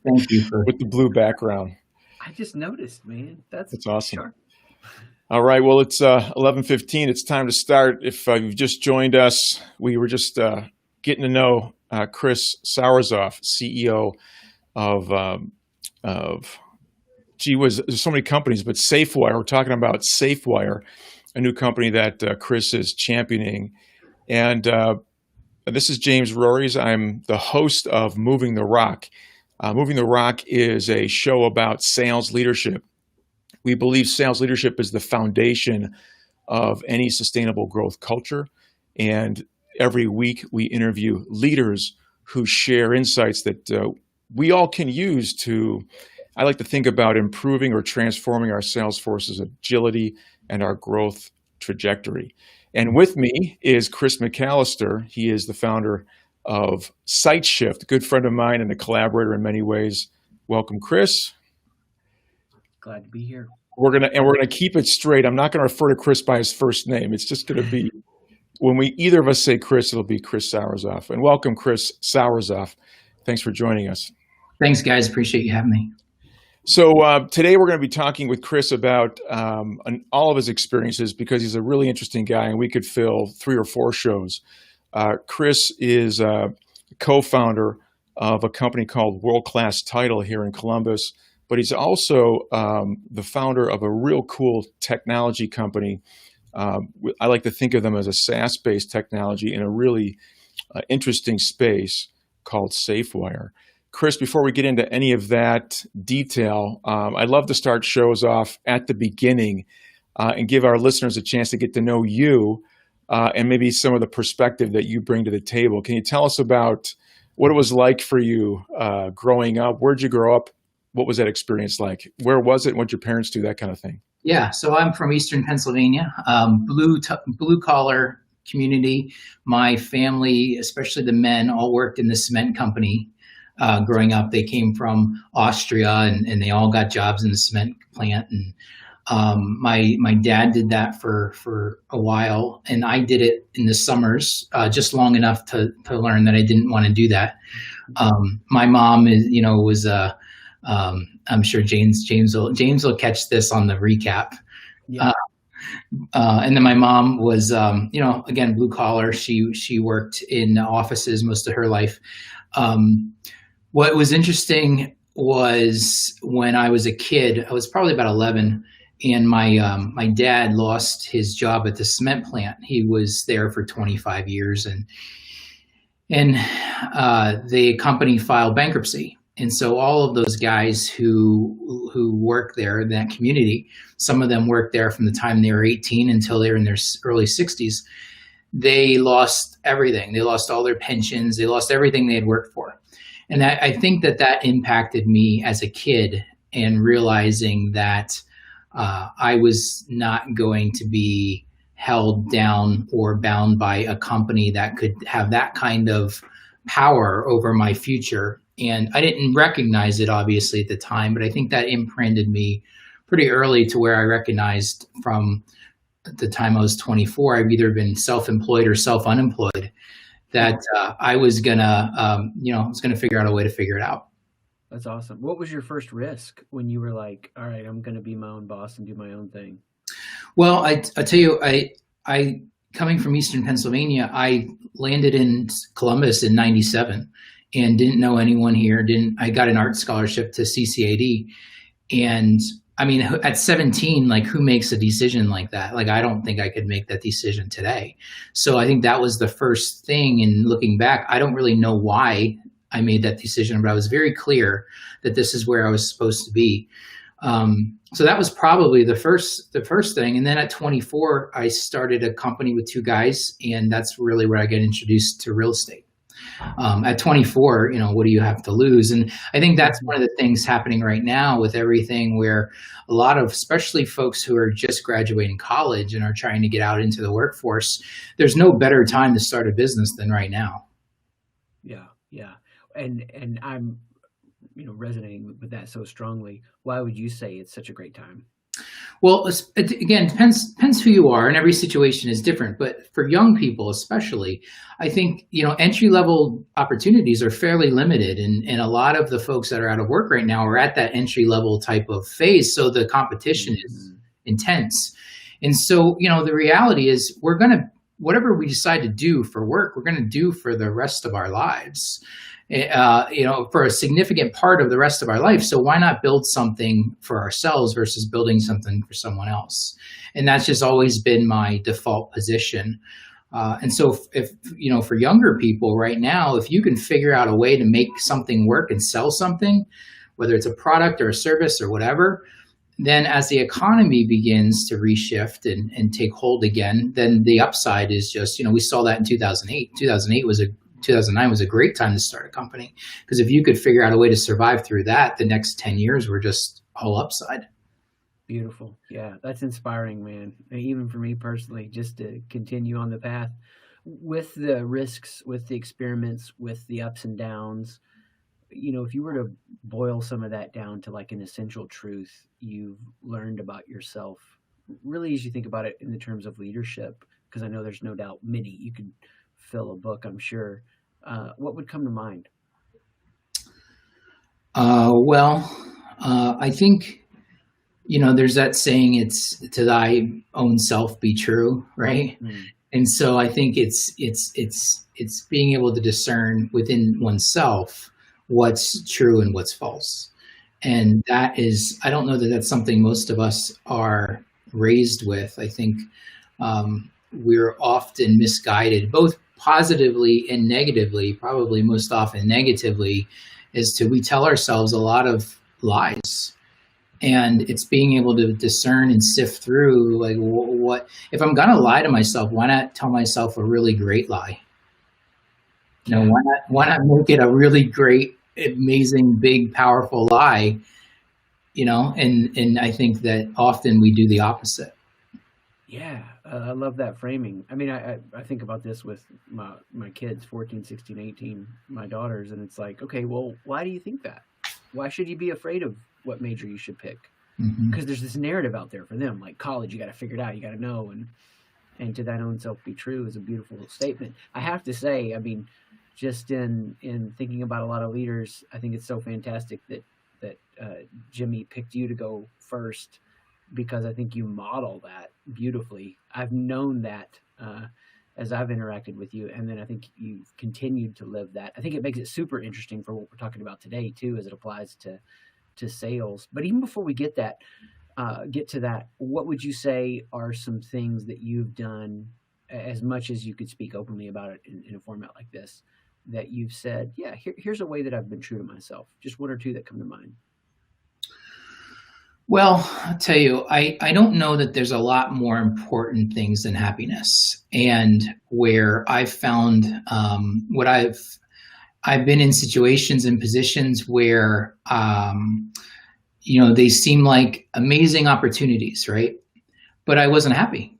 Thank you for. with the blue background. I just noticed, man. That's That's awesome. sharp. All right, well, it's 11:15. It's time to start. If you've just joined us, we were just getting to know Chris Sauerzoff, CEO of there's so many companies, but SafeWire. We're talking about SafeWire, a new company that Chris is championing. And this is James Rorys. I'm the host of Moving the Rock. Moving the Rock is a show about sales leadership. We believe sales leadership is the foundation of any sustainable growth culture. And every week we interview leaders who share insights that we all can use to, I like to think about improving or transforming our sales force's agility and our growth trajectory. And with me is Chris McAllister. He is the founder of SiteShift, a good friend of mine and a collaborator in many ways. Welcome, Chris. Glad to be here. We're gonna keep it straight. I'm not gonna refer to Chris by his first name. It's just gonna be, when either of us say Chris, it'll be Chris Sauerzoff. And welcome, Chris Sauerzoff. Thanks for joining us. Thanks, guys. Appreciate you having me. So today we're going to be talking with Chris about all of his experiences, because he's a really interesting guy, and we could fill 3 or 4 shows. Chris is a co-founder of a company called World Class Title here in Columbus, but he's also the founder of a real cool technology company. I like to think of them as a SaaS-based technology in a really interesting space called SafeWire. Chris, before we get into any of that detail, I'd love to start shows off at the beginning and give our listeners a chance to get to know you and maybe some of the perspective that you bring to the table. Can you tell us about what it was like for you growing up? Where'd you grow up? What was that experience like? Where was it? What'd your parents do? That kind of thing. Yeah, so I'm from Eastern Pennsylvania, blue collar community. My family, especially the men, all worked in the cement company. Growing up, they came from Austria, and they all got jobs in the cement plant. And my dad did that for a while, and I did it in the summers, just long enough to learn that I didn't want to do that. My mom was I'm sure James will catch this on the recap. Yeah. And then my mom was, again, blue collar. She worked in offices most of her life. What was interesting was when I was a kid, I was probably about 11, and my dad lost his job at the cement plant. He was there for 25 years, and the company filed bankruptcy. And so all of those guys who work there in that community, some of them worked there from the time they were 18 until they were in their early 60s. They lost everything. They lost all their pensions. They lost everything they had worked for. And I think that impacted me as a kid, and realizing that I was not going to be held down or bound by a company that could have that kind of power over my future. And I didn't recognize it, obviously, at the time, but I think that imprinted me pretty early, to where I recognized from the time I was 24, I've either been self-employed or self-unemployed, that I was gonna figure out a way to figure it out. That's awesome. What was your first risk when you were like, all right, I'm going to be my own boss and do my own thing? Well, I tell you, I coming from Eastern Pennsylvania, I landed in Columbus in '97 and didn't know anyone here. I got an art scholarship to CCAD, and I mean, at 17, like, who makes a decision like that? Like, I don't think I could make that decision today. So I think that was the first thing. And looking back, I don't really know why I made that decision, but I was very clear that this is where I was supposed to be. So that was probably the first thing. And then at 24, I started a company with 2 guys, and that's really where I got introduced to real estate. At 24, what do you have to lose? And I think that's one of the things happening right now with everything, where a lot of, especially folks who are just graduating college and are trying to get out into the workforce, there's no better time to start a business than right now. Yeah. And I'm, resonating with that so strongly. Why would you say it's such a great time? Well, again, depends who you are, and every situation is different. But for young people, especially, I think entry level opportunities are fairly limited, and a lot of the folks that are out of work right now are at that entry level type of phase. So the competition is Mhm. intense, and so the reality is we're gonna whatever we decide to do for work, we're gonna do for the rest of our lives. For a significant part of the rest of our life. So why not build something for ourselves versus building something for someone else? And that's just always been my default position. And so if for younger people right now, if you can figure out a way to make something work and sell something, whether it's a product or a service or whatever, then as the economy begins to reshift and take hold again, then the upside is just, we saw that in 2008. 2009 was a great time to start a company, because if you could figure out a way to survive through that, the next 10 years were just all upside. Beautiful. Yeah, that's inspiring, man. Even for me personally, just to continue on the path with the risks, with the experiments, with the ups and downs. If you were to boil some of that down to like an essential truth you've learned about yourself, really, as you think about it in the terms of leadership, because I know there's no doubt many, you could fill a book, I'm sure. What would come to mind? I think, there's that saying, it's to thy own self be true, right? Mm. And so I think it's being able to discern within oneself what's true and what's false. And that is, I don't know that that's something most of us are raised with. I think we're often misguided, both positively and negatively, probably most often negatively, we tell ourselves a lot of lies. And it's being able to discern and sift through, like, what if I'm going to lie to myself, why not tell myself a really great lie? Why not make it a really great, amazing, big, powerful lie? And I think that often we do the opposite. Yeah, I love that framing. I mean, I think about this with my kids, 14, 16, 18, my daughters, and it's like, okay, well, why do you think that? Why should you be afraid of what major you should pick? Mm-hmm. Because there's this narrative out there for them, like college, you got to figure it out, you got to know, and to thine own self be true is a beautiful statement. I have to say, I mean, just in thinking about a lot of leaders, I think it's so fantastic that Jimmy picked you to go first, because I think you model that beautifully. I've known that as I've interacted with you, and then I think you've continued to live that. I think it makes it super interesting for what we're talking about today too, as it applies to sales. But even before we get to that, what would you say are some things that you've done, as much as you could speak openly about it in a format like this, that you've said, yeah, here's a way that I've been true to myself? Just one or two that come to mind. Well, I'll tell you, I don't know that there's a lot more important things than happiness. And where I've found what I've been in situations and positions where they seem like amazing opportunities, right? But I wasn't happy.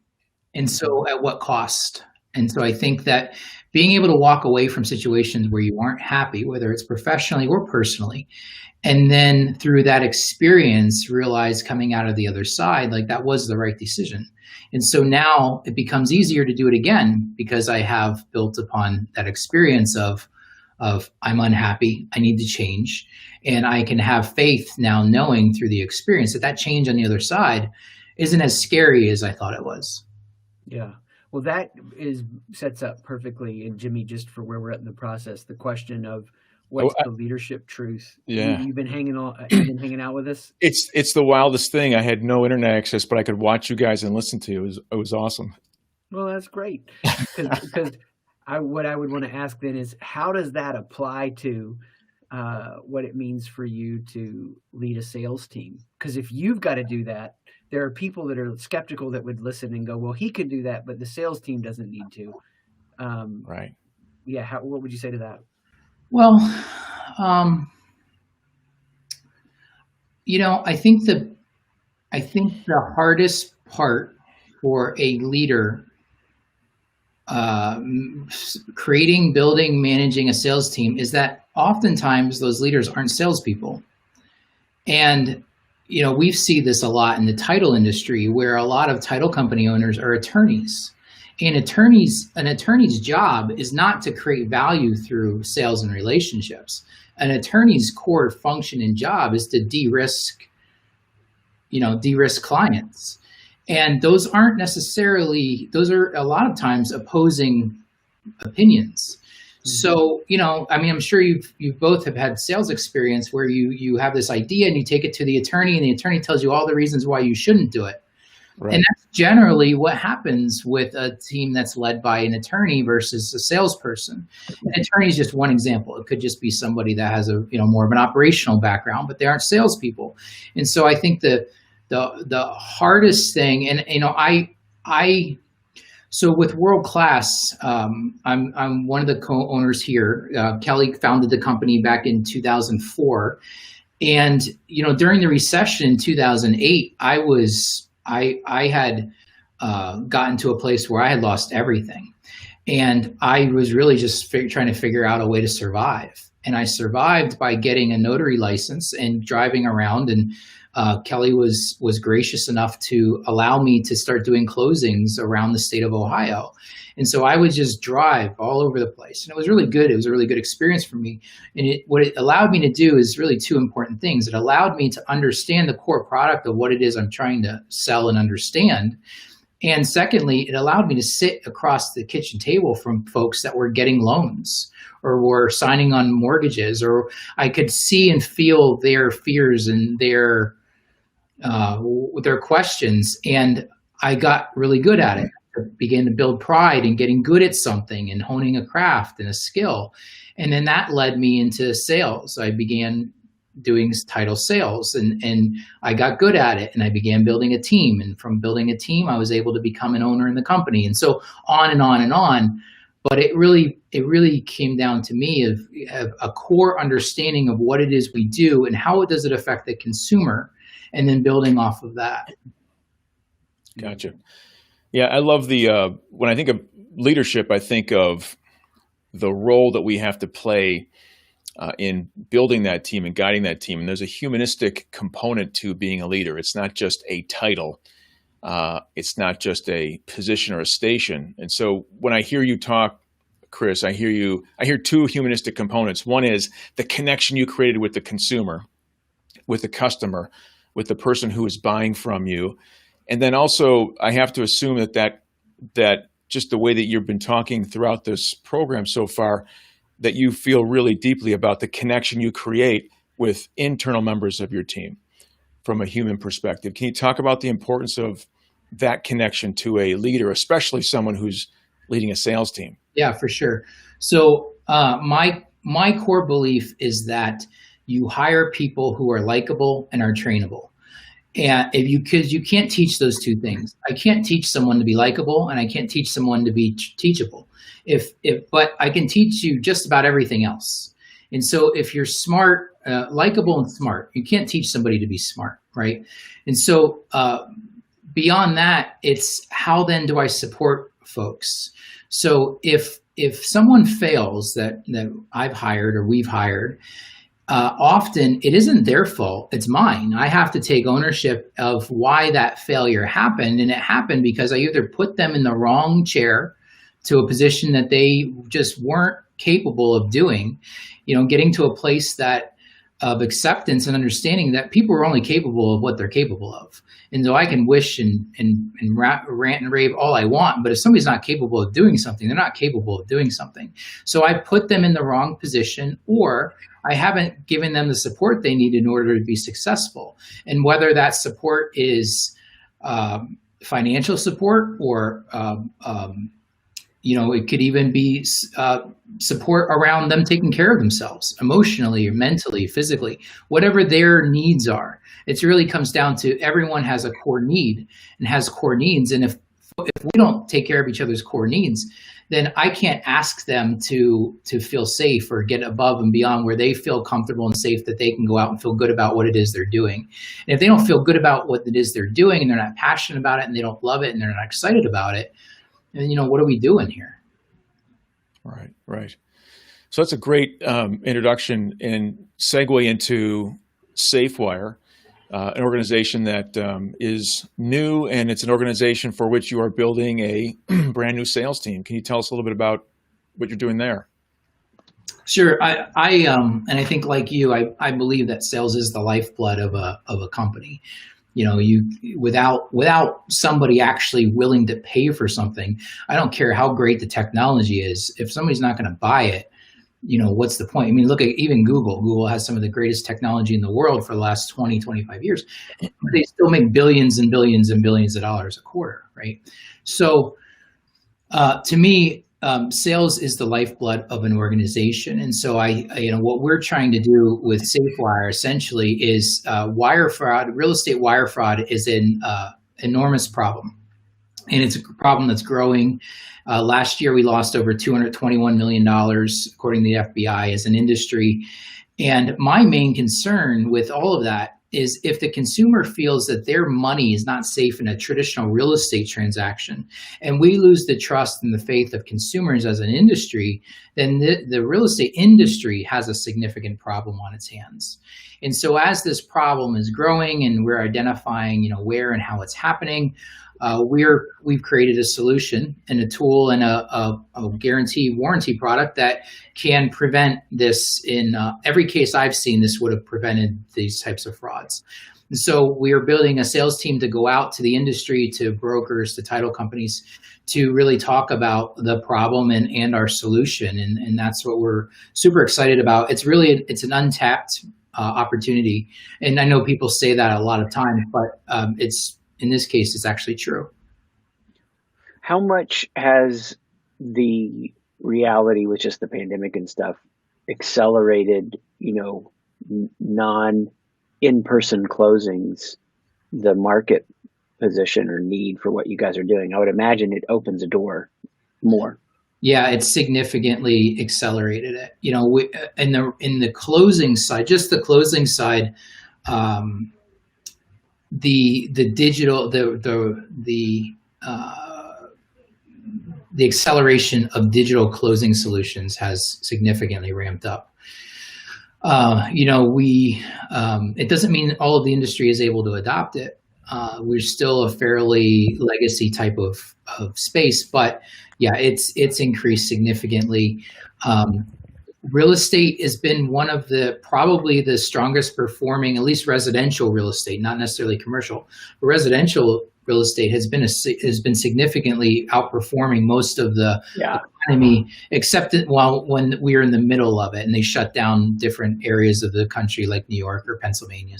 And so at what cost? And so I think that being able to walk away from situations where you aren't happy, whether it's professionally or personally, and then through that experience, realize coming out of the other side, like, that was the right decision. And so now it becomes easier to do it again, because I have built upon that experience of I'm unhappy, I need to change. And I can have faith now, knowing through the experience that change on the other side isn't as scary as I thought it was. Yeah. Well, that sets up perfectly, and Jimmy, just for where we're at in the process, the question of what's the leadership truth. Yeah. You've been hanging out with us. It's the wildest thing. I had no internet access, but I could watch you guys and listen to you. It was awesome. Well, that's great. Because what I would want to ask then is, how does that apply to what it means for you to lead a sales team? Because if you've got to do that, there are people that are skeptical that would listen and go, well, he could do that, but the sales team doesn't need to. Right. Yeah. What would you say to that? Well, I think the hardest part for a leader, creating, building, managing a sales team, is that oftentimes those leaders aren't salespeople. And we see this a lot in the title industry, where a lot of title company owners are attorneys. And an attorney's job is not to create value through sales and relationships. An attorney's core function and job is to de-risk clients. And those are a lot of times opposing opinions. So, I'm sure you've both have had sales experience where you have this idea and you take it to the attorney, and the attorney tells you all the reasons why you shouldn't do it. Right. And that's generally what happens with a team that's led by an attorney versus a salesperson. An attorney is just one example. It could just be somebody that has more of an operational background, but they aren't salespeople. And so I think the hardest thing, and so with World Class, I'm one of the co-owners here. Kelly founded the company back in 2004, and during the recession in 2008, I had gotten to a place where I had lost everything, and I was really just trying to figure out a way to survive. And I survived by getting a notary license and driving around, and Kelly was gracious enough to allow me to start doing closings around the state of Ohio. And so I would just drive all over the place. And it was really good. It was a really good experience for me. And what it allowed me to do is really two important things. It allowed me to understand the core product of what it is I'm trying to sell and understand. And secondly, it allowed me to sit across the kitchen table from folks that were getting loans or were signing on mortgages, or I could see and feel their fears and their questions. And I got really good at it. I began to build pride in getting good at something and honing a craft and a skill. And then that led me into sales. I began doing title sales, and I got good at it, and I began building a team. And from building a team, I was able to become an owner in the company, and so on and on and on. But it really came down to me of a core understanding of what it is we do and how does it affect the consumer, and then building off of that. Gotcha. Yeah, I love when I think of leadership, I think of the role that we have to play in building that team and guiding that team. And there's a humanistic component to being a leader. It's not just a title. It's not just a position or a station. And so when I hear you talk, Chris, I hear two humanistic components. One is the connection you created with the consumer, with the customer, with the person who is buying from you. And then also I have to assume that just the way that you've been talking throughout this program so far, that you feel really deeply about the connection you create with internal members of your team from a human perspective. Can you talk about the importance of that connection to a leader, especially someone who's leading a sales team? Yeah, for sure. So my core belief is that you hire people who are likable and are trainable. And because you can't teach those two things. I can't teach someone to be likable, and I can't teach someone to be teachable. But I can teach you just about everything else. And so if you're smart, likable and smart, you can't teach somebody to be smart, right? And so beyond that, it's how then do I support folks? So if someone fails that I've hired or we've hired, often it isn't their fault, it's mine. I have to take ownership of why that failure happened. And it happened because I either put them in the wrong chair to a position that they just weren't capable of doing, getting to a place of acceptance and understanding that people are only capable of what they're capable of. And so I can wish and rant and rave all I want, but if somebody's not capable of doing something, they're not capable of doing something. So I put them in the wrong position, or I haven't given them the support they need in order to be successful. And whether that support is financial support or it could even be support around them taking care of themselves emotionally or mentally, physically, whatever their needs are. It really comes down to everyone has a core need and has core needs. And if we don't take care of each other's core needs, then I can't ask them to feel safe or get above and beyond where they feel comfortable and safe that they can go out and feel good about what it is they're doing. And if they don't feel good about what it is they're doing and they're not passionate about it and they don't love it and they're not excited about it, then, what are we doing here? Right. So that's a great introduction and segue into SafeWire. an organization that is new, and it's an organization for which you are building a brand new sales team. Can you tell us a little bit about what you're doing there? Sure. And I think like you, I believe that sales is the lifeblood of a company. You know, without somebody actually willing to pay for something, I don't care how great the technology is. If somebody's not going to buy it, you know, what's the point? I mean, look at even Google. Google has some of the greatest technology in the world for the last 20, 25 years. But they still make billions and billions and billions of dollars a quarter, right? So to me, sales is the lifeblood of an organization. And so what we're trying to do with SafeWire essentially is wire fraud. Real estate wire fraud is an enormous problem. And it's a problem that's growing. Last year, we lost over $221 million, according to the FBI, as an industry. And my main concern with all of that is if the consumer feels that their money is not safe in a traditional real estate transaction, and we lose the trust and the faith of consumers as an industry, then the real estate industry has a significant problem on its hands. And so as this problem is growing and we're identifying, you know, where and how it's happening, we've created a solution and a tool and a guarantee warranty product that can prevent this. In every case I've seen, this would have prevented these types of frauds. And so we are building a sales team to go out to the industry, to brokers, to title companies, to really talk about the problem and our solution. And that's what we're super excited about. It's an untapped opportunity. And I know people say that a lot of times, but in this case, it's actually true. How much has the reality with just the pandemic and stuff accelerated, you know, non-in-person closings, the market position or need for what you guys are doing? I would imagine it opens a door more. Yeah, it's significantly accelerated it. You know, in the closing side, just the closing side, the digital, the acceleration of digital closing solutions has significantly ramped up. It doesn't mean all of the industry is able to adopt it. We're still a fairly legacy type of space, but yeah, it's increased significantly. Real estate has been one of probably the strongest performing, at least residential real estate, not necessarily commercial, but residential real estate has been significantly outperforming most of the economy, except when we were in the middle of it and they shut down different areas of the country like New York or Pennsylvania.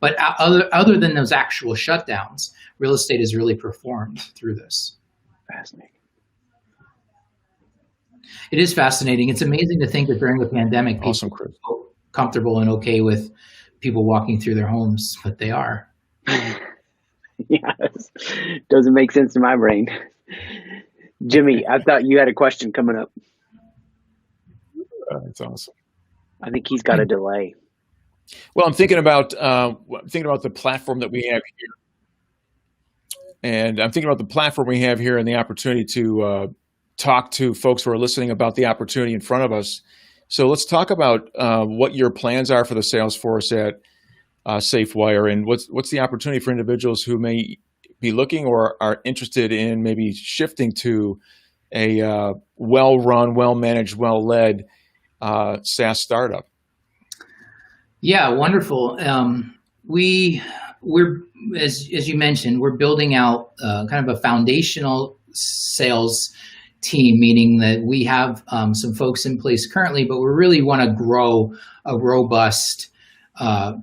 But other than those actual shutdowns, real estate has really performed through this. Fascinating. It is fascinating. It's amazing to think that during the pandemic, people Awesome, Chris. are so comfortable and okay with people walking through their homes, but they are. Yes, doesn't make sense to my brain. Jimmy, I thought you had a question coming up. That's awesome. I think he's got a delay. Well, I'm thinking about the platform that we have here, and I'm thinking about the platform we have here and the opportunity to talk to folks who are listening about the opportunity in front of us. So let's talk about what your plans are for the sales force at SafeWire, and what's the opportunity for individuals who may be looking or are interested in maybe shifting to a well-run, well-managed, well-led SaaS startup. Yeah, wonderful. We're as you mentioned, we're building out kind of a foundational sales team, meaning that we have some folks in place currently, but we really want to grow a robust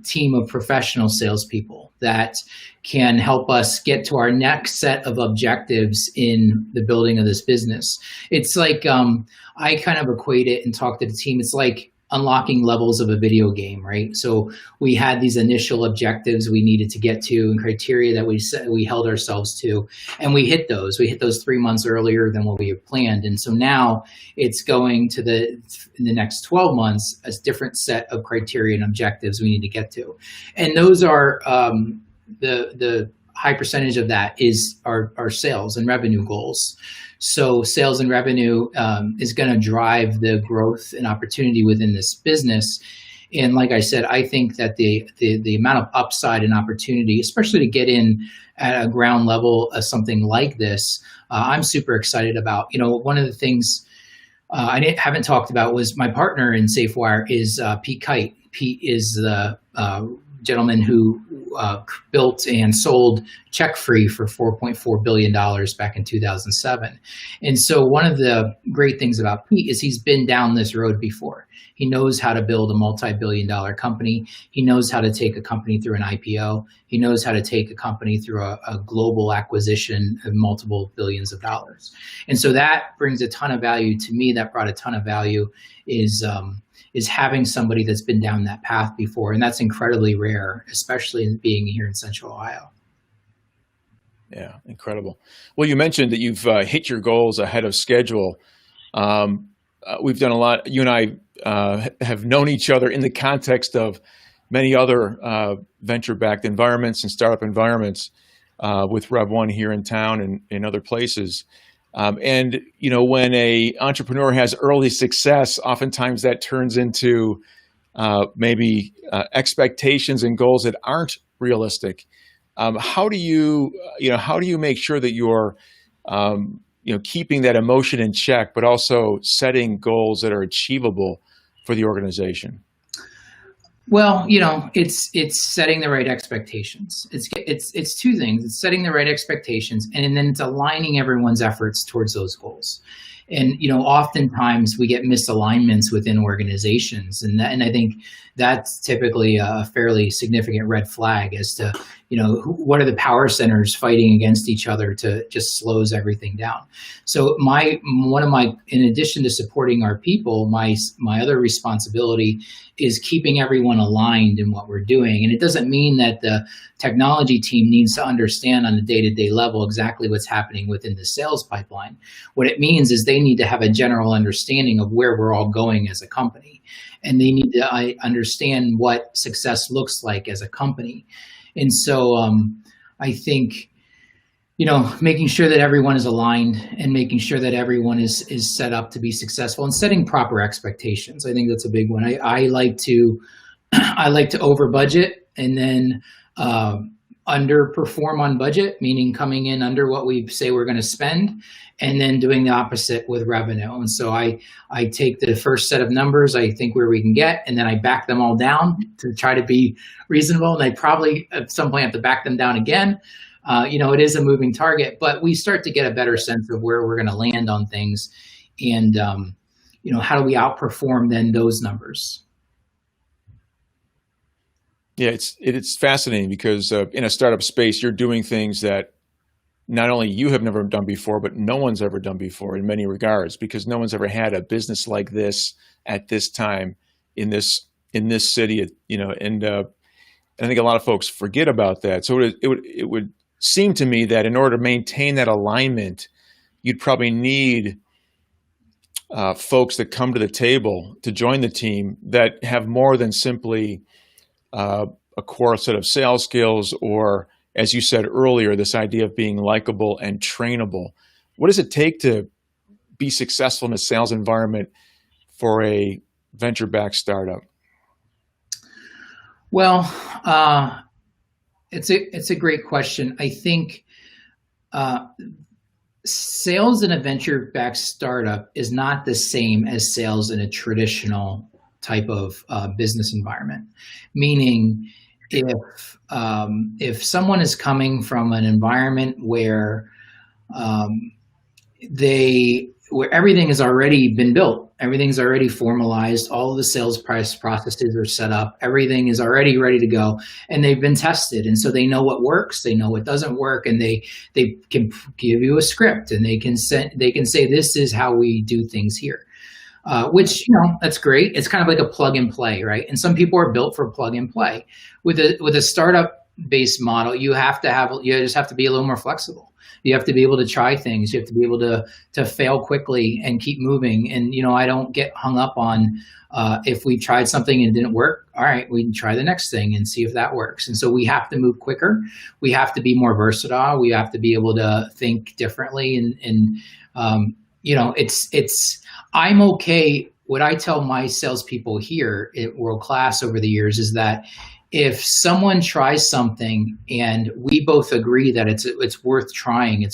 team of professional salespeople that can help us get to our next set of objectives in the building of this business. It's like I kind of equate it and talk to the team. It's like unlocking levels of a video game, right? So we had these initial objectives we needed to get to and criteria that we held ourselves to, and we hit those. We hit those 3 months earlier than what we had planned. And so now it's going to in the next 12 months, a different set of criteria and objectives we need to get to. And those are the high percentage of that is our sales and revenue goals. So sales and revenue is going to drive the growth and opportunity within this business. And like I said, I think that the amount of upside and opportunity, especially to get in at a ground level of something like this, I'm super excited about. One of the things haven't talked about was my partner in SafeWire is Pete Kite. Pete is the gentleman who built and sold CheckFree for $4.4 billion back in 2007. And so one of the great things about Pete is he's been down this road before. He knows how to build a multi-billion-dollar company. He knows how to take a company through an IPO. He knows how to take a company through a global acquisition of multiple billions of dollars. And so that brings a ton of value to me. That brought a ton of value is having somebody that's been down that path before. And that's incredibly rare, especially being here in Central Ohio. Yeah, incredible. Well, you mentioned that you've hit your goals ahead of schedule. We've done a lot. You and I have known each other in the context of many other venture-backed environments and startup environments with Rev1 here in town and in other places. And when a entrepreneur has early success, oftentimes that turns into maybe expectations and goals that aren't realistic. How do you make sure that you're keeping that emotion in check, but also setting goals that are achievable for the organization? Well, it's setting the right expectations. It's two things. It's setting the right expectations, and then it's aligning everyone's efforts towards those goals. And oftentimes we get misalignments within organizations, and I think that's typically a fairly significant red flag as to what are the power centers fighting against each other to just slows everything down. So in addition to supporting our people, my other responsibility is keeping everyone aligned in what we're doing. And it doesn't mean that the technology team needs to understand on a day-to-day level exactly what's happening within the sales pipeline. What it means is they need to have a general understanding of where we're all going as a company. And they need to understand what success looks like as a company. And so I think, making sure that everyone is aligned and making sure that everyone is set up to be successful and setting proper expectations. I think that's a big one. I like to over budget and then underperform on budget, meaning coming in under what we say we're going to spend, and then doing the opposite with revenue. And so I take the first set of numbers I think where we can get, and then I back them all down to try to be reasonable. And I probably at some point have to back them down again. It is a moving target, but we start to get a better sense of where we're going to land on things, and how do we outperform then those numbers. Yeah, it's fascinating because in a startup space, you're doing things that not only you have never done before, but no one's ever done before in many regards, because no one's ever had a business like this at this time in this city, and I think a lot of folks forget about that. So it would seem to me that in order to maintain that alignment, you'd probably need folks that come to the table to join the team that have more than simply a core set of sales skills, or, as you said earlier, this idea of being likable and trainable. What does it take to be successful in a sales environment for a venture-backed startup? Well, it's a great question. I think sales in a venture-backed startup is not the same as sales in a traditional type of business environment. Meaning, if someone is coming from an environment where where everything has already been built, everything's already formalized, all of the sales processes are set up, everything is already ready to go, and they've been tested, and so they know what works, they know what doesn't work, and they can give you a script, and they can say this is how we do things here. Which, that's great. It's kind of like a plug and play, right? And some people are built for plug and play. With a startup based model, you just have to be a little more flexible. You have to be able to try things. You have to be able to fail quickly and keep moving. And, I don't get hung up on if we tried something and it didn't work. All right, we can try the next thing and see if that works. And so we have to move quicker. We have to be more versatile. We have to be able to think differently. And I'm okay what I tell my salespeople here at World Class over the years is that if someone tries something and we both agree that it's worth trying,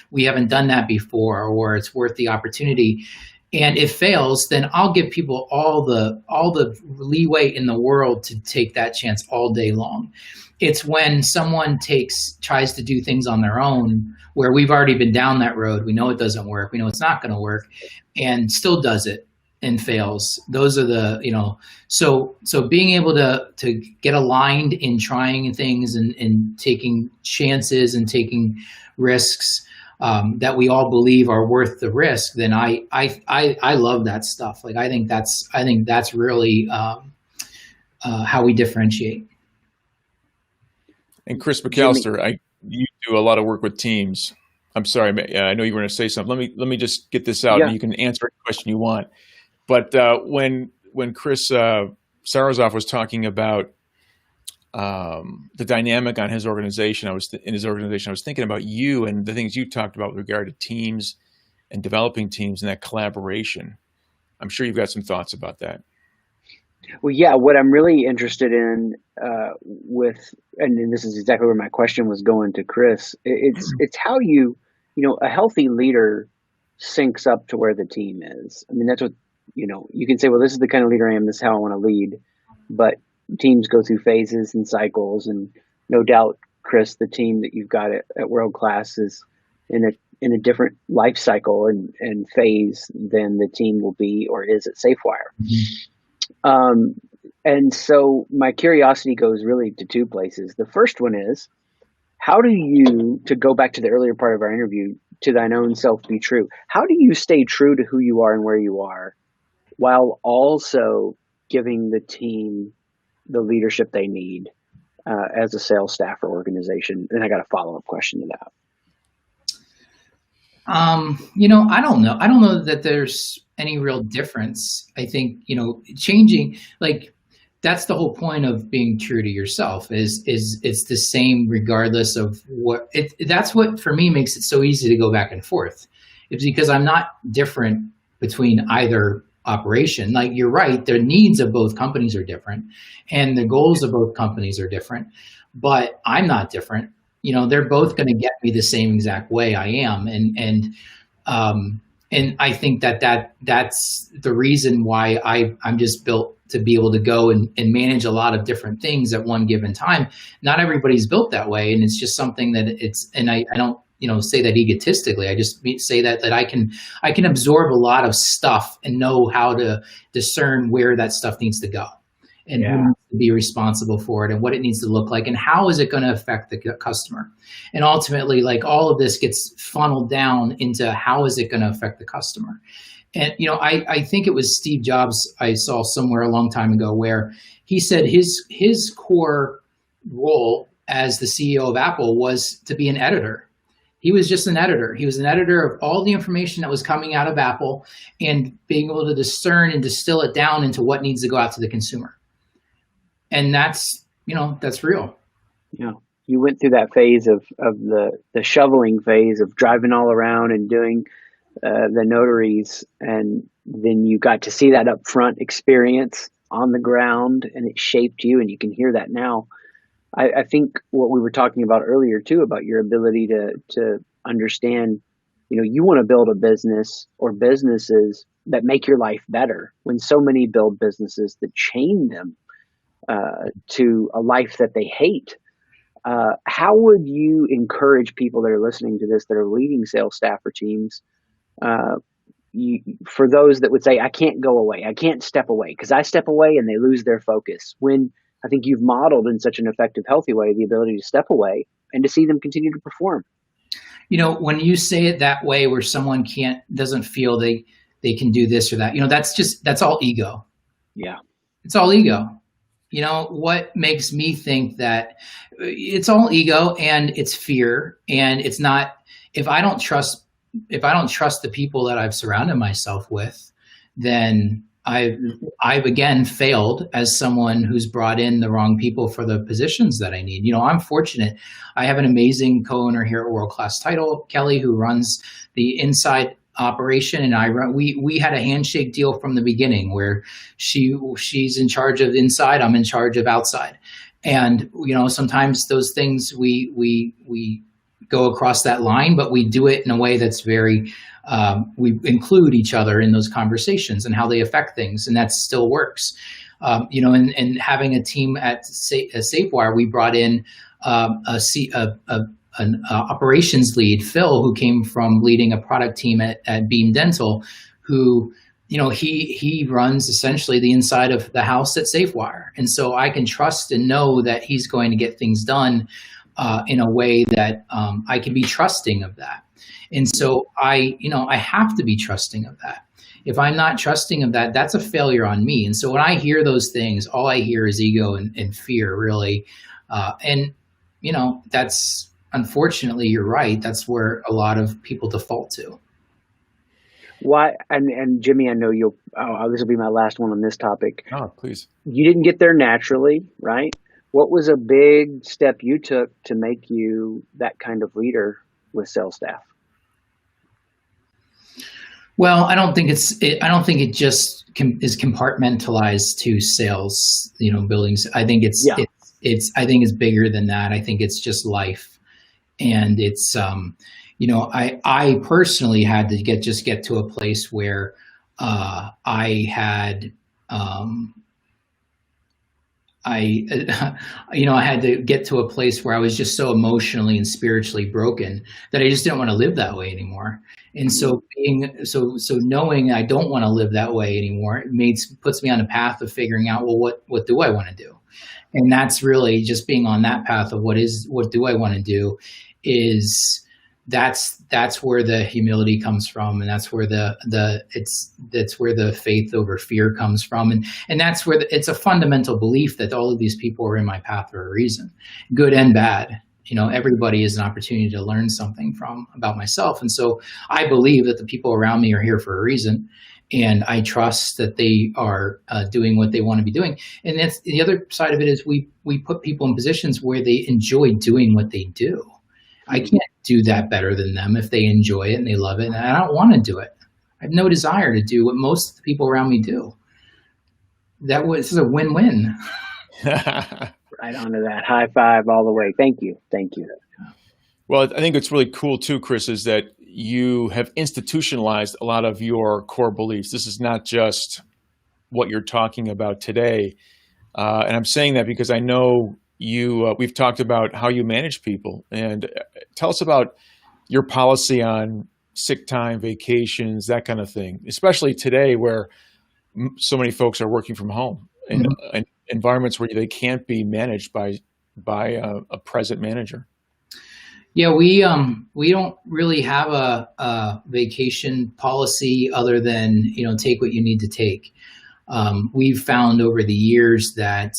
we haven't done that before, or it's worth the opportunity, and it fails, then I'll give people all the leeway in the world to take that chance all day long. It's when someone tries to do things on their own, where we've already been down that road, we know it doesn't work, we know it's not going to work, and still does it and fails. Those are the, so being able to get aligned in trying things and taking chances and taking risks that we all believe are worth the risk, then I love that stuff. Like I think that's really how we differentiate. And Chris McAllister, you do a lot of work with teams. I'm sorry, I know you were going to say something. Let me just get this out, and you can answer any question you want. But when Chris Sarozoff was talking about the dynamic on his organization, I was thinking about you and the things you talked about with regard to teams and developing teams and that collaboration. I'm sure you've got some thoughts about that. Well, yeah, what I'm really interested in and this is exactly where my question was going to Chris, it's how a healthy leader syncs up to where the team is. I mean, that's what, you can say, well, this is the kind of leader I am, this is how I want to lead, but teams go through phases and cycles, and no doubt, Chris, the team that you've got at World Class is in a different life cycle and phase than the team will be or is at SafeWire. Mm-hmm. And so my curiosity goes really to two places. The first one is, how do you, to go back to the earlier part of our interview, to thine own self be true, how do you stay true to who you are and where you are, while also giving the team the leadership they need as a sales staff or organization? And I got a follow-up question to that. I don't know. I don't know that there's any real difference. I think, changing, like, that's the whole point of being true to yourself is it's the same regardless of what that's what for me makes it so easy to go back and forth. It's because I'm not different between either operation. Like, you're right, the needs of both companies are different and the goals of both companies are different, but I'm not different. They're both going to get me the same exact way I am. And I think that's the reason why I'm just built to be able to go and manage a lot of different things at one given time. Not everybody's built that way. And it's just something that and I don't, say that egotistically. I just say that I can absorb a lot of stuff and know how to discern where that stuff needs to go and who needs to be responsible for it and what it needs to look like and how is it going to affect the customer. And ultimately, like, all of this gets funneled down into how is it going to affect the customer. And, I think it was Steve Jobs I saw somewhere a long time ago where he said his core role as the CEO of Apple was to be an editor. He was just an editor. He was an editor of all the information that was coming out of Apple and being able to discern and distill it down into what needs to go out to the consumer. And that's real. Yeah. You went through that phase of the shoveling phase of driving all around and doing the notaries, and then you got to see that upfront experience on the ground, and it shaped you, and you can hear that now. I think what we were talking about earlier too, about your ability to understand, you want to build a business or businesses that make your life better, when so many build businesses that chain them to a life that they hate. How would you encourage people that are listening to this, that are leading sales staff or teams, for those that would say, I can't go away, I can't step away, because I step away and they lose their focus, when I think you've modeled in such an effective, healthy way the ability to step away and to see them continue to perform? When you say it that way, where someone doesn't feel they can do this or that, that's all ego. Yeah. It's all ego. What makes me think that it's all ego and it's fear, and it's not, if I don't trust the people that I've surrounded myself with, then I've again failed as someone who's brought in the wrong people for the positions that I need. I'm fortunate. I have an amazing co-owner here at World Class Title, Kelly, who runs the inside operation, and I run. We had a handshake deal from the beginning where she's in charge of inside, I'm in charge of outside, and sometimes those things we go across that line, but we do it in a way that's very we include each other in those conversations and how they affect things, and that still works. And having a team at SafeWire, we brought in an operations lead, Phil, who came from leading a product team at Beam Dental, who, he runs essentially the inside of the house at SafeWire. And so I can trust and know that he's going to get things done in a way that I can be trusting of that. And so I have to be trusting of that. If I'm not trusting of that, that's a failure on me. And so when I hear those things, all I hear is ego and fear, really. That's, unfortunately, you're right. That's where a lot of people default to. Why? And Jimmy, I know this will be my last one on this topic. Oh, please. You didn't get there naturally, right? What was a big step you took to make you that kind of leader with sales staff? Well, I don't think it just is compartmentalized to sales, buildings. I think I think it's bigger than that. I think it's just life. And it's, I personally had to get to a place where I had, I had to get to a place where I was just so emotionally and spiritually broken that I just didn't want to live that way anymore. And so knowing I don't want to live that way anymore, puts me on a path of figuring out, well, what do I want to do? And that's really just being on that path of what do I want to do, that's where the humility comes from, and that's where that's where the faith over fear comes from, and that's where it's a fundamental belief that all of these people are in my path for a reason, good and bad. Everybody is an opportunity to learn something about myself, and so I believe that the people around me are here for a reason. And I trust that they are doing what they want to be doing. And that's the other side of it is we put people in positions where they enjoy doing what they do. I can't do that better than them if they enjoy it and they love it. And I don't want to do it. I have no desire to do what most of the people around me do. This is a win-win. Right onto that. High five all the way. Thank you. Thank you. Well, I think it's really cool too, Chris, is that you have institutionalized a lot of your core beliefs. This is not just what you're talking about today. And I'm saying that because I know we've talked about how you manage people. And tell us about your policy on sick time, vacations, that kind of thing, especially today where so many folks are working from home in environments where they can't be managed by a present manager. Yeah, we don't really have a vacation policy other than, take what you need to take. We've found over the years that,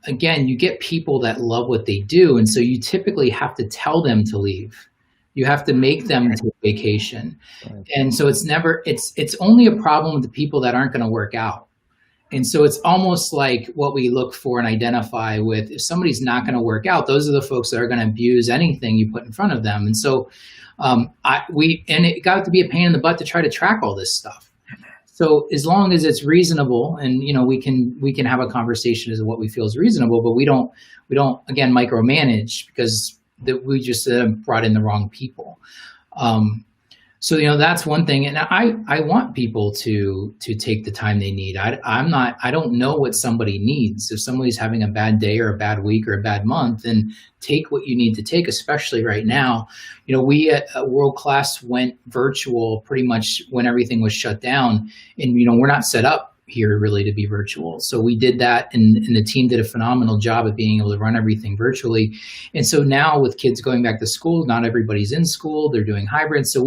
again, you get people that love what they do. And so you typically have to tell them to leave. You have to make them take vacation. Right. And so it's only a problem with the people that aren't going to work out. And so it's almost like what we look for and identify with. If somebody's not going to work out, those are the folks that are going to abuse anything you put in front of them. And so it got to be a pain in the butt to try to track all this stuff. So as long as it's reasonable, and we can have a conversation as to what we feel is reasonable, but we don't again micromanage because we just brought in the wrong people. So that's one thing, and I want people to take the time they need. I don't know what somebody needs. If somebody's having a bad day or a bad week or a bad month, then take what you need to take. Especially right now, we at World Class went virtual pretty much when everything was shut down, and we're not set up here really to be virtual. So we did that, and the team did a phenomenal job of being able to run everything virtually. And so now with kids going back to school, not everybody's in school, they're doing hybrid. So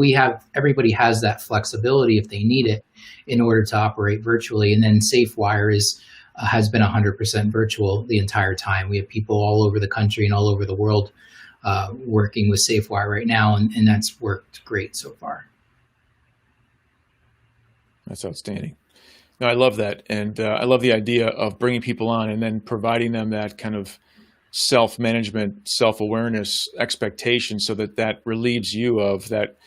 everybody has that flexibility if they need it in order to operate virtually. And then SafeWire has been 100% virtual the entire time. We have people all over the country and all over the world working with SafeWire right now, and that's worked great so far. That's outstanding. No, I love that. And I love the idea of bringing people on and then providing them that kind of self-management, self-awareness expectation so that relieves you of that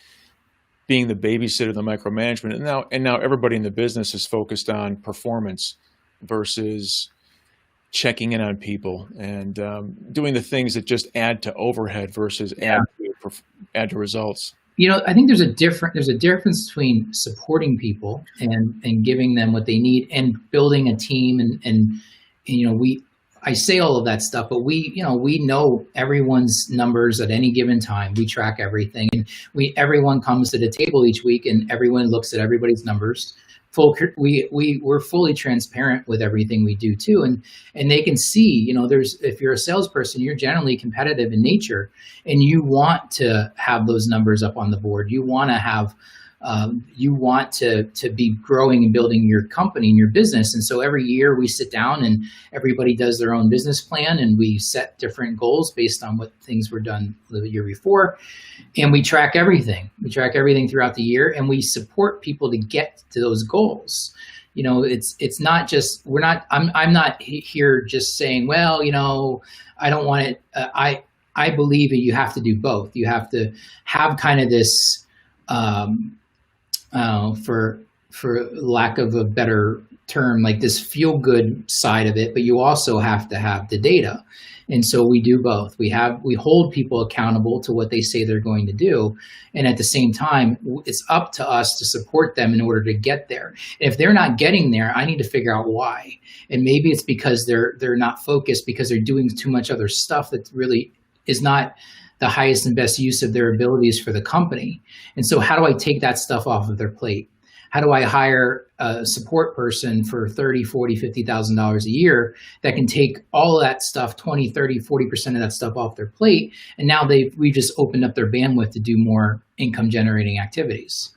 being the babysitter, the micromanagement, and now everybody in the business is focused on performance versus checking in on people and doing the things that just add to overhead versus add to results. I think there's a difference between supporting people and giving them what they need and building a team and I say all of that stuff, but we know everyone's numbers at any given time. We track everything, and everyone comes to the table each week, and everyone looks at everybody's numbers. We're fully transparent with everything we do too, and they can see. If you're a salesperson, you're generally competitive in nature, and you want to have those numbers up on the board. You want to have. You want to be growing and building your company and your business. And so every year we sit down and everybody does their own business plan, and we set different goals based on what things were done the year before. And we track everything. We track everything throughout the year, and we support people to get to those goals. It's not just, I'm not here just saying, well, I don't want it. I believe that you have to do both. You have to have kind of this, for lack of a better term, like this feel good side of it, but you also have to have the data. And so we do both. We hold people accountable to what they say they're going to do. And at the same time, it's up to us to support them in order to get there. If they're not getting there, I need to figure out why. And maybe it's because they're not focused, because they're doing too much other stuff that really is not the highest and best use of their abilities for the company. And so how do I take that stuff off of their plate? How do I hire a support person for $30,000, $40,000, $50,000 a year that can take all of that stuff, 20, 30, 40% of that stuff off their plate? And now we just opened up their bandwidth to do more income generating activities.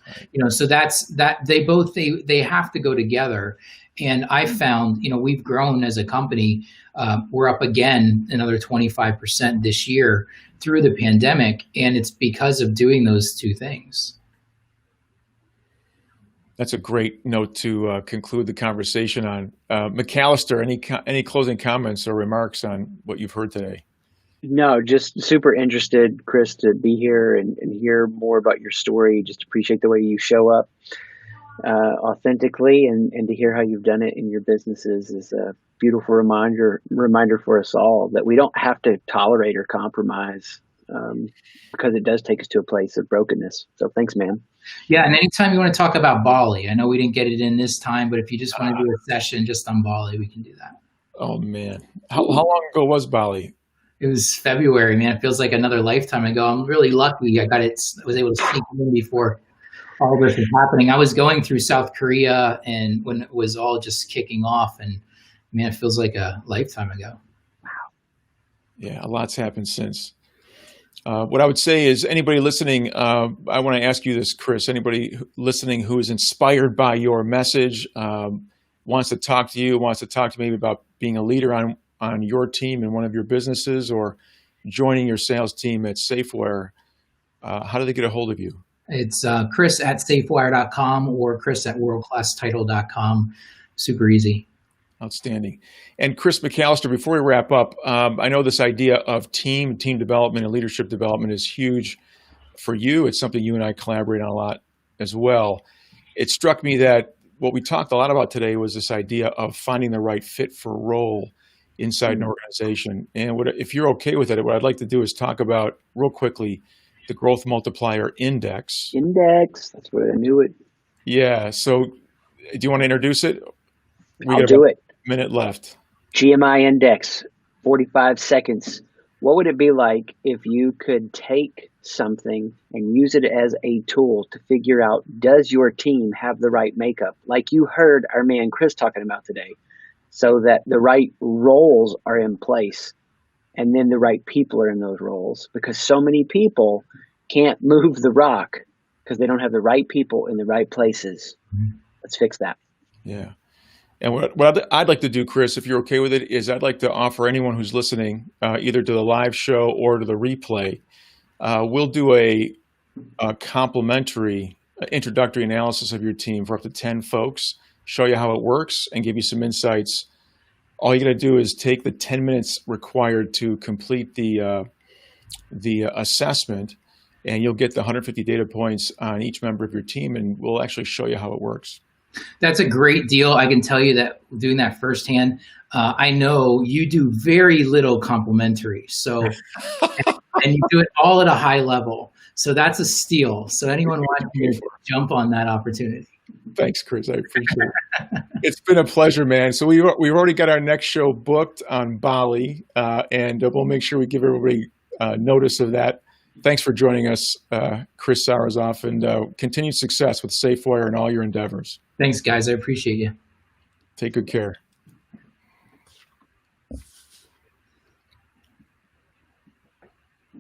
So that's that they have to go together. And I found, we've grown as a company. We're up again another 25% this year through the pandemic. And it's because of doing those two things. That's a great note to conclude the conversation on. McAllister, any closing comments or remarks on what you've heard today? No, just super interested, Chris, to be here and hear more about your story. Just appreciate the way you show up authentically, and to hear how you've done it in your businesses is a beautiful reminder for us all that we don't have to tolerate or compromise, because it does take us to a place of brokenness. So thanks, man. Yeah, and anytime you want to talk about Bali, I know we didn't get it in this time, but if you just want to do a session just on Bali, we can do that. Oh man, how long ago was Bali? It was February, man. It feels like another lifetime ago. I'm really lucky. I was able to sneak in before all this was happening. I was going through South Korea, and when it was all just kicking off, and man, it feels like a lifetime ago. Wow. Yeah, a lot's happened since. What I would say is, anybody listening, I want to ask you this, Chris. Anybody listening who is inspired by your message, wants to talk to you, wants to talk to maybe about being a leader on your team in one of your businesses, or joining your sales team at Safewire, how do they get a hold of you? It's Chris@safewire.com or Chris@worldclasstitle.com. Super easy. Outstanding. And Chris McAllister, before we wrap up, I know this idea of team development and leadership development is huge for you. It's something you and I collaborate on a lot as well. It struck me that what we talked a lot about today was this idea of finding the right fit for role inside an organization. And if you're okay with it, what I'd like to do is talk about real quickly the Growth Multiplier Index. That's what I knew it. Yeah. So do you want to introduce it? I'll do it. Minute left. GMI Index, 45 seconds. What would it be like if you could take something and use it as a tool to figure out, does your team have the right makeup? Like you heard our man Chris talking about today, so that the right roles are in place, and then the right people are in those roles, because so many people can't move the rock because they don't have the right people in the right places. Mm-hmm. Let's fix that. Yeah. And what I'd like to do, Chris, if you're okay with it, is I'd like to offer anyone who's listening, either to the live show or to the replay, we'll do a complimentary introductory analysis of your team for up to 10 folks, show you how it works, and give you some insights. All you got to do is take the 10 minutes required to complete the assessment, and you'll get the 150 data points on each member of your team, and we'll actually show you how it works. That's a great deal. I can tell you that doing that firsthand, I know you do very little complimentary. So, and you do it all at a high level. So that's a steal. So anyone watching, jump on that opportunity. Thanks, Chris. I appreciate it. It's been a pleasure, man. So we've already got our next show booked on Bali, and we'll make sure we give everybody notice of that. Thanks for joining us, Chris Sauerzoff, and continued success with SafeWire and all your endeavors. Thanks, guys. I appreciate you. Take good care.